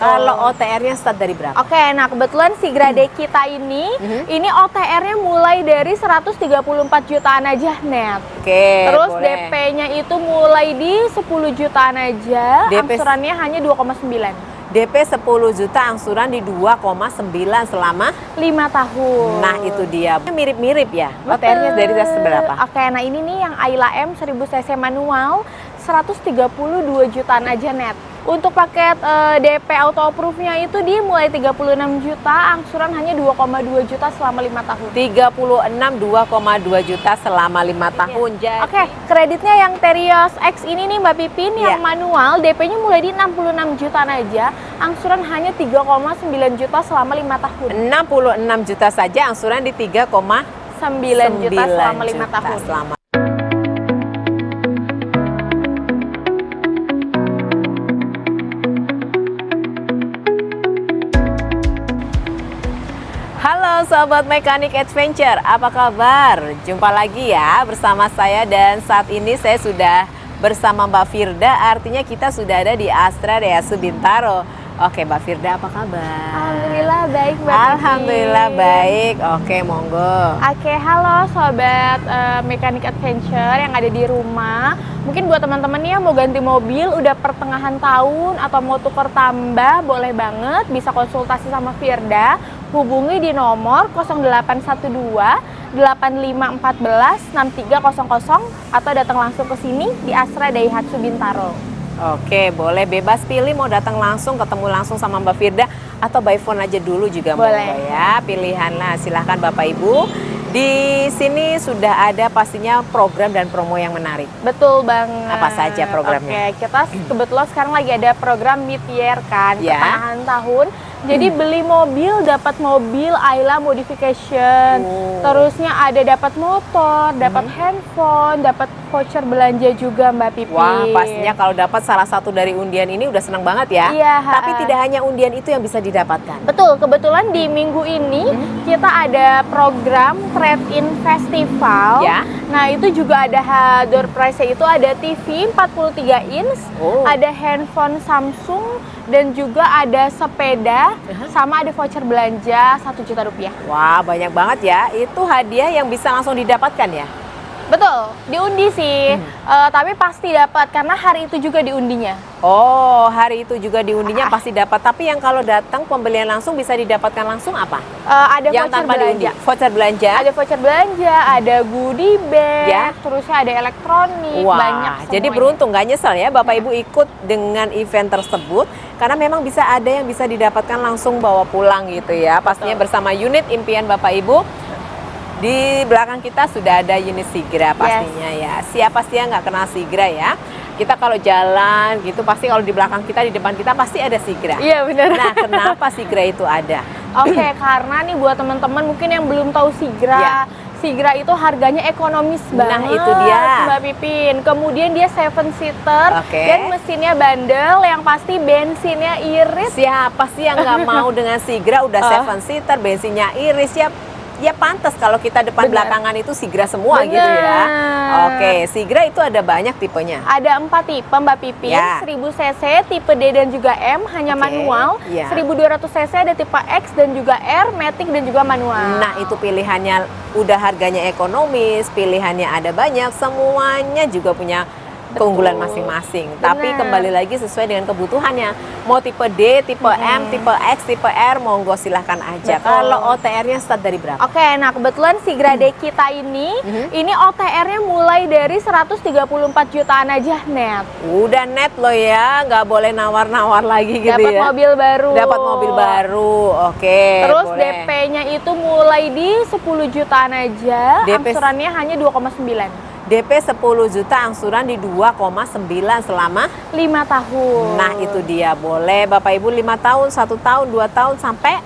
Kalau OTR-nya start dari berapa? Oke, nah kebetulan Sigra Day kita ini OTR-nya mulai dari 134 jutaan aja net. Oke, Terus boleh. DP-nya itu mulai di 10 jutaan aja, DP angsurannya hanya 2,9. DP 10 juta, angsuran di 2,9 selama 5 tahun. Nah, itu dia. Mirip-mirip ya. OTR-nya dari seberapa? Oke, nah ini nih yang Ayla M 1000 cc manual 132 jutaan aja net. Untuk paket DP auto approve-nya itu dimulai 36 juta, angsuran hanya 2,2 juta selama 5 tahun. 36 2,2 juta selama 5 tahun. Jadi Oke, kreditnya yang Terios X ini nih Mbak Pipin, yang manual DP-nya mulai di 66 jutaan aja, angsuran hanya 3,9 juta selama 5 tahun. 66 juta saja, angsuran di 3,9 juta selama 5 tahun. Selama. Halo Sobat Mekanik Adventure, apa kabar? Jumpa lagi ya bersama saya, dan saat ini saya sudah bersama Mbak Firda, artinya kita sudah ada di Astra Daihatsu Bintaro. Oke Mbak Firda, apa kabar? Alhamdulillah baik Mbak Pipin. Alhamdulillah baik, oke monggo. Oke, halo Sobat Mekanik Adventure yang ada di rumah. Mungkin buat teman-teman nih yang mau ganti mobil udah pertengahan tahun atau mau tuker tambah, boleh banget bisa konsultasi sama Firda. Hubungi di nomor 0812 8514 6300 atau datang langsung ke sini di Astra Daihatsu Bintaro. Oke, boleh bebas pilih mau datang langsung, ketemu langsung sama Mbak Firda, atau by phone aja dulu juga boleh. Monggo ya. Pilihan lah, silahkan Bapak Ibu. Di sini sudah ada pastinya program dan promo yang menarik. Betul banget. Apa saja programnya? Oke, kita kebetulan sekarang lagi ada program mid-year kan, pertengahan tahun. Jadi beli mobil dapat mobil Ayla modification. Terusnya ada dapat motor, dapat handphone, dapat voucher belanja juga Mbak Pipin. Wah, pastinya kalau dapat salah satu dari undian ini udah senang banget ya. Iya. Tapi tidak hanya undian itu yang bisa didapatkan. Betul, kebetulan di minggu ini kita ada program Trade-in Festival. Ya. Nah, itu juga ada door prize-nya itu ada TV 43 inch, ada handphone Samsung, dan juga ada sepeda, sama ada voucher belanja 1 juta rupiah. Wah, banyak banget ya. Itu hadiah yang bisa langsung didapatkan ya? Betul, diundi sih, tapi pasti dapat karena hari itu juga diundinya. Oh, hari itu juga diundinya pasti dapat. Tapi yang kalau datang pembelian langsung bisa didapatkan langsung apa? Ada yang voucher tanpa belanja. diundi. Voucher belanja. Ada voucher belanja, ada goodie bag, terusnya ada elektronik, Wah, banyak semuanya. jadi beruntung, nggak nyesel ya Bapak Ibu ikut dengan event tersebut, karena memang bisa ada yang bisa didapatkan langsung bawa pulang gitu ya. Pastinya bersama unit impian Bapak Ibu. Di belakang kita sudah ada unit Sigra pastinya ya. Siapa sih yang nggak kenal Sigra ya? Kita kalau jalan gitu pasti kalau di belakang kita, di depan kita pasti ada Sigra. Iya benar. Nah, kenapa Sigra itu ada? Oke, karena nih buat teman-teman mungkin yang belum tahu Sigra. Sigra itu harganya ekonomis banget. Nah, itu dia Mbak Pipin. Kemudian dia 7-seater dan mesinnya bandel, yang pasti bensinnya iris. Siapa sih yang nggak mau dengan Sigra? Udah 7-seater, bensinnya iris ya pantas kalau kita depan belakangan itu Sigra semua gitu ya. Oke, Sigra itu ada banyak tipenya. Ada 4 tipe Mbak Pipin, 1000 cc, tipe D dan juga M, hanya manual. 1200 cc ada tipe X dan juga R, Matic dan juga manual. Nah, itu pilihannya udah harganya ekonomis, pilihannya ada banyak, semuanya juga punya keunggulan masing-masing. Tapi kembali lagi sesuai dengan kebutuhannya. Mau tipe D, tipe M, tipe X, tipe R, monggo silahkan aja. Kalau OTR-nya start dari berapa? Oke, nah kebetulan Sigra Day kita ini OTR-nya mulai dari 134 jutaan aja net. Udah net loh ya, nggak boleh nawar-nawar lagi gitu Dapat ya. mobil baru. Dapat mobil baru, oke. Terus DP-nya itu mulai di 10 jutaan aja, angsurannya hanya 2,9. DP 10 juta, angsuran di 2,9 selama 5 tahun. Nah, itu dia. Boleh Bapak Ibu 5 tahun, 1 tahun, 2 tahun, sampai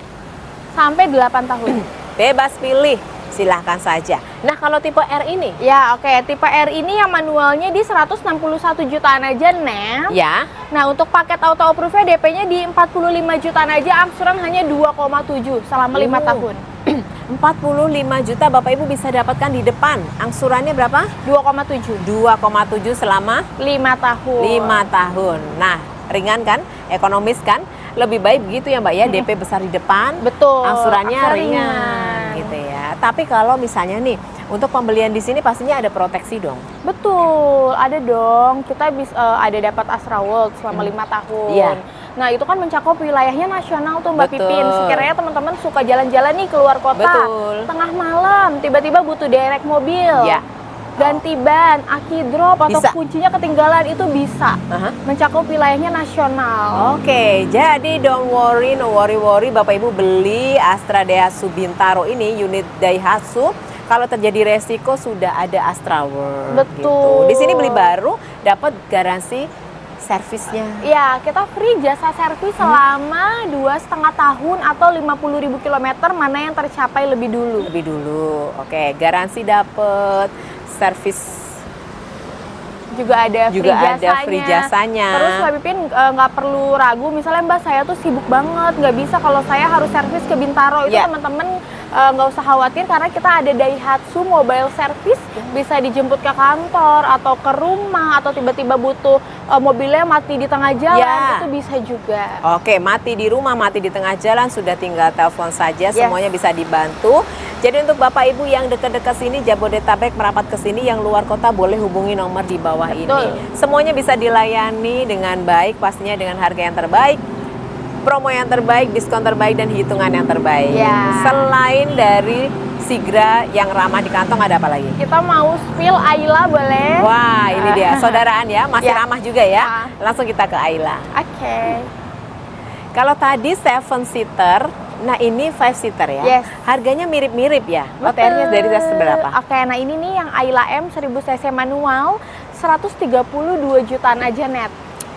8 tahun. Bebas pilih, silahkan saja. Nah, kalau tipe R ini? Ya, oke. Tipe R ini yang manualnya di 161 jutaan aja, Net. Ya. Nah, untuk paket auto approve-nya DP-nya di 45 jutaan aja, angsuran hanya 2,7 selama 5 tahun. 45 juta Bapak Ibu bisa dapatkan di depan. Angsurannya berapa? 2,7. 2,7 selama 5 tahun. 5 tahun. Nah, ringan kan? Ekonomis kan? lebih baik begitu ya Mbak ya, DP besar di depan, Betul. angsurannya angsuran ringan gitu ya. Tapi kalau misalnya nih untuk pembelian di sini pastinya ada proteksi dong. Betul, ada dong. Kita bisa ada dapat Astra World selama 5 tahun. Iya. Nah, itu kan mencakup wilayahnya nasional tuh Mbak Betul. Pipin. Sekiranya teman-teman suka jalan-jalan nih keluar kota, Betul. tengah malam, tiba-tiba butuh derek mobil. Ya. Ganti ban, aki drop atau Bisa. kuncinya ketinggalan itu bisa. Aha. Mencakup wilayahnya nasional. Oke, jadi don't worry, no worry Bapak Ibu beli Astra Daihatsu Bintaro ini unit Daihatsu. Kalau terjadi resiko sudah ada Astra World. Betul. Gitu. Di sini beli baru dapat garansi servisnya. Ya, kita free jasa servis selama 2,5 tahun atau 50.000 km, mana yang tercapai lebih dulu. Lebih dulu. Oke, garansi dapat, servis juga ada free jasanya. Terus Mbak Pipin nggak perlu ragu, misalnya Mbak saya tuh sibuk banget, nggak bisa kalau saya harus servis ke Bintaro. Itu Ya. teman-teman nggak usah khawatir karena kita ada Daihatsu Mobile Service, bisa dijemput ke kantor atau ke rumah atau tiba-tiba butuh mobilnya mati di tengah jalan, Ya. itu bisa juga. Oke, mati di rumah, mati di tengah jalan, sudah tinggal telepon saja, Yes. semuanya bisa dibantu. Jadi untuk Bapak Ibu yang dekat-dekat sini, Jabodetabek merapat ke sini, yang luar kota boleh hubungi nomor di bawah Betul. ini. Semuanya bisa dilayani dengan baik, pastinya dengan harga yang terbaik, promo yang terbaik, diskon terbaik, dan hitungan yang terbaik. Ya. Selain dari Sigra yang ramah di kantong, ada apa lagi? Kita mau spill Ayla boleh? Wah, ini dia, saudaraan ya, masih Ya. ramah juga ya. Ah. Langsung kita ke Ayla. Oke. Kalau tadi 7-seater, nah ini 5-seater ya. Yes. Harganya mirip-mirip ya. OTR-nya dari seberapa? Oke, nah ini nih yang Ayla M 1000 cc manual 132 jutaan aja net.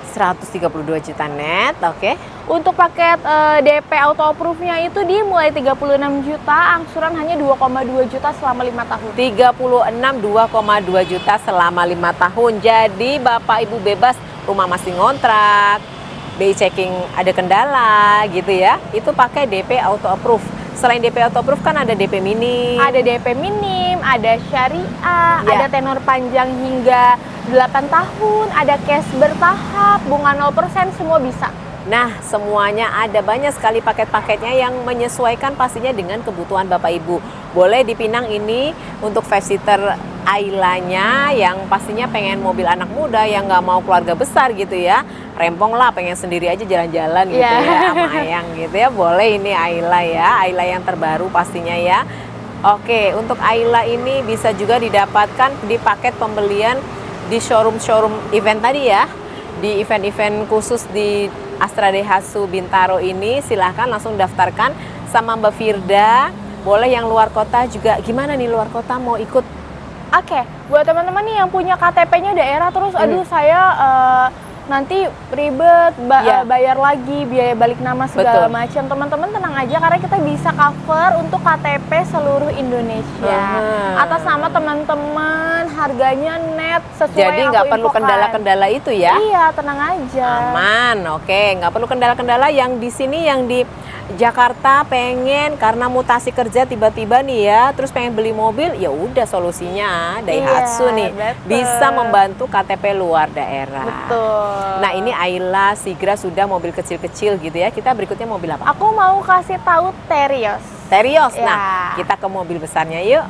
132 juta net, oke. Untuk paket DP auto approve-nya itu dimulai 36 juta, angsuran hanya 2,2 juta selama 5 tahun. 2,2 juta selama 5 tahun. Jadi Bapak Ibu bebas, rumah masih ngontrak, BI checking ada kendala gitu ya. Itu pakai DP auto approve. Selain DP auto approve kan ada DP mini. Ada DP minim, ada syariah, Ya. ada tenor panjang hingga 8 tahun, ada cash bertahap, bunga 0%, semua bisa. Nah, semuanya ada, banyak sekali paket-paketnya yang menyesuaikan pastinya dengan kebutuhan Bapak Ibu. Boleh dipinang ini untuk 5-seater Ayla-nya yang pastinya pengen mobil anak muda yang nggak mau keluarga besar gitu ya. Rempong lah, pengen sendiri aja jalan-jalan gitu Iya. ya sama Ayang gitu ya. Boleh ini Ayla ya, Ayla yang terbaru pastinya ya. Oke, untuk Ayla ini bisa juga didapatkan di paket pembelian di showroom-showroom event tadi ya. Di event-event khusus di Astra Daihatsu Bintaro ini, silahkan langsung daftarkan sama Mbak Firda. Boleh yang luar kota juga, gimana nih luar kota mau ikut? Oke, buat teman-teman nih yang punya KTP-nya daerah terus, aduh saya nanti ribet Ya. bayar lagi biaya balik nama segala Betul. macam. Teman-teman tenang aja karena kita bisa cover untuk KTP seluruh Indonesia. Aha. Atas nama teman-teman, harganya net sesuai Jadi yang nggak aku perlu infokan. kendala-kendala itu ya? Iya, tenang aja. Aman, oke. Nggak perlu kendala-kendala yang di sini, yang di Jakarta pengen karena mutasi kerja tiba-tiba nih ya, terus pengen beli mobil, ya udah solusinya Daihatsu Iya, nih betul. bisa membantu KTP luar daerah. Betul. Nah ini Ayla, Sigra sudah mobil kecil-kecil gitu ya. Kita berikutnya mobil apa? Aku mau kasih tahu Terios. Terios. Ya. Nah kita ke mobil besarnya yuk.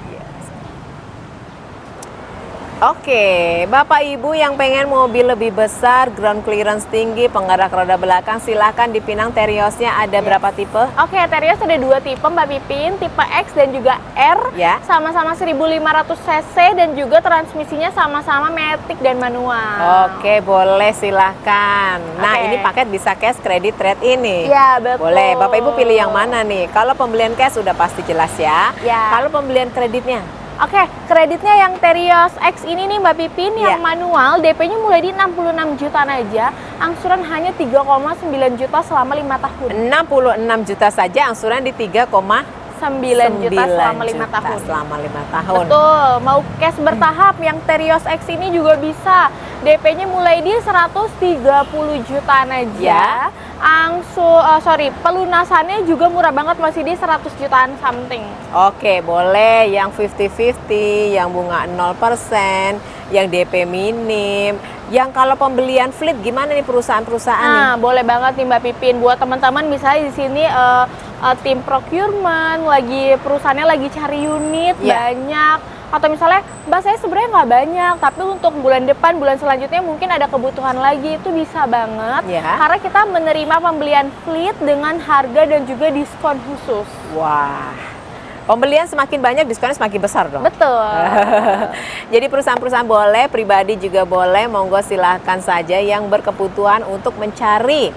Oke, Bapak Ibu yang pengen mobil lebih besar, ground clearance tinggi, penggerak roda belakang, silahkan dipinang Teriosnya. Ada berapa tipe? Oke, Terios ada 2 tipe Mbak Pipin, tipe X dan juga R. Ya. Sama-sama 1500 cc dan juga transmisinya sama-sama matic dan manual. Oke, boleh silahkan. Nah, Oke. ini paket bisa cash, kredit, trade ini. Ya, betul. Boleh, Bapak Ibu pilih yang mana nih? Kalau pembelian cash sudah pasti jelas ya. Ya. Kalau pembelian kreditnya? Oke, kreditnya yang Terios X ini nih Mbak Pipin Ya. yang manual, DP-nya mulai di 66 jutaan aja, angsuran hanya 3,9 juta selama 5 tahun. 66 juta saja, angsuran di 9 juta selama 5 tahun. Selama 5 tahun. Betul, mau cash bertahap yang Terios X ini juga bisa. DP-nya mulai di 130 jutaan aja. Pelunasannya juga murah banget, masih di 100 jutaan something. Oke, boleh yang 50-50, yang bunga 0%, yang DP minim, yang kalau pembelian fleet gimana nih perusahaan-perusahaan nih? Nah, boleh banget nih Mbak Pipin, buat teman-teman misalnya di sini tim procurement perusahaannya lagi cari unit banyak, atau misalnya Mbak saya sebenarnya nggak banyak tapi untuk bulan depan, bulan selanjutnya mungkin ada kebutuhan lagi, itu bisa banget karena kita menerima pembelian fleet dengan harga dan juga diskon khusus. Wah, pembelian semakin banyak, diskonnya semakin besar dong. Betul. Jadi perusahaan-perusahaan boleh, pribadi juga boleh, monggo silahkan saja yang berkebutuhan untuk mencari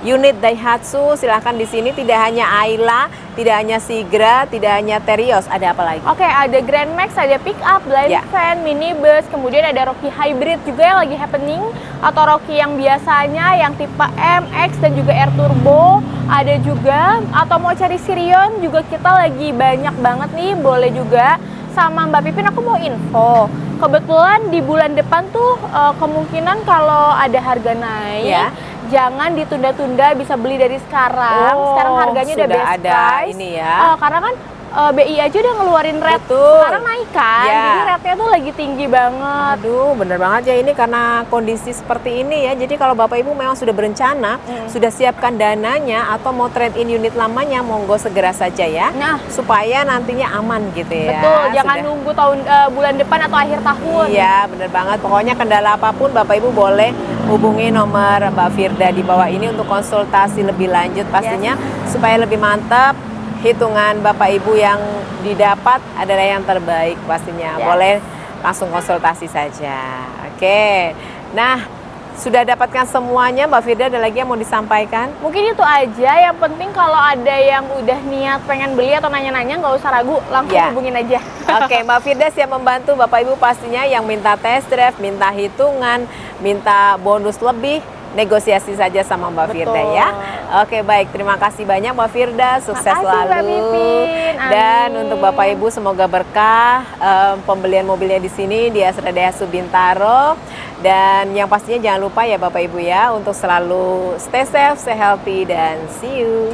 unit Daihatsu. Silahkan di sini tidak hanya Ayla, tidak hanya Sigra, tidak hanya Terios, ada apa lagi? Oke, ada Grand Max, ada pick up, blind van, minibus, kemudian ada Rocky Hybrid juga yang lagi happening, atau Rocky yang biasanya yang tipe M, X dan juga Air Turbo ada juga, atau mau cari Sirion juga kita lagi banyak banget nih. Boleh juga. Sama Mbak Pipin, aku mau info, kebetulan di bulan depan tuh kemungkinan kalau ada harga naik, jangan ditunda-tunda, bisa beli dari sekarang. Sekarang harganya udah best price. Ini ya. Karena kan BI aja udah ngeluarin rate sekarang naik kan, jadi rate-nya tuh lagi tinggi banget. Aduh, bener banget ya, ini karena kondisi seperti ini ya. Jadi kalau Bapak Ibu memang sudah berencana, sudah siapkan dananya atau mau trade in unit lamanya, monggo segera saja ya. Supaya nantinya aman gitu ya. Betul, jangan nunggu bulan depan atau akhir tahun. Iya, bener banget. Pokoknya kendala apapun Bapak Ibu boleh hubungi nomor Mbak Firda di bawah ini untuk konsultasi lebih lanjut pastinya, supaya lebih mantap. Hitungan Bapak Ibu yang didapat adalah yang terbaik pastinya. Boleh langsung konsultasi saja. Oke. Nah, sudah dapatkan semuanya Mbak Firda, ada lagi yang mau disampaikan? Mungkin itu aja, yang penting kalau ada yang udah niat pengen beli atau nanya-nanya nggak usah ragu, langsung hubungin aja. Oke, Mbak Firda siap membantu Bapak Ibu pastinya yang minta test drive, minta hitungan, minta bonus lebih, negosiasi saja sama Mbak Firda ya. Oke, baik, terima kasih banyak Mbak Firda, sukses selalu. Mbak Pipin. Dan untuk Bapak Ibu semoga berkah pembelian mobilnya di sini di Astra Daihatsu Bintaro. Dan yang pastinya jangan lupa ya Bapak Ibu ya untuk selalu stay safe, stay healthy, dan see you.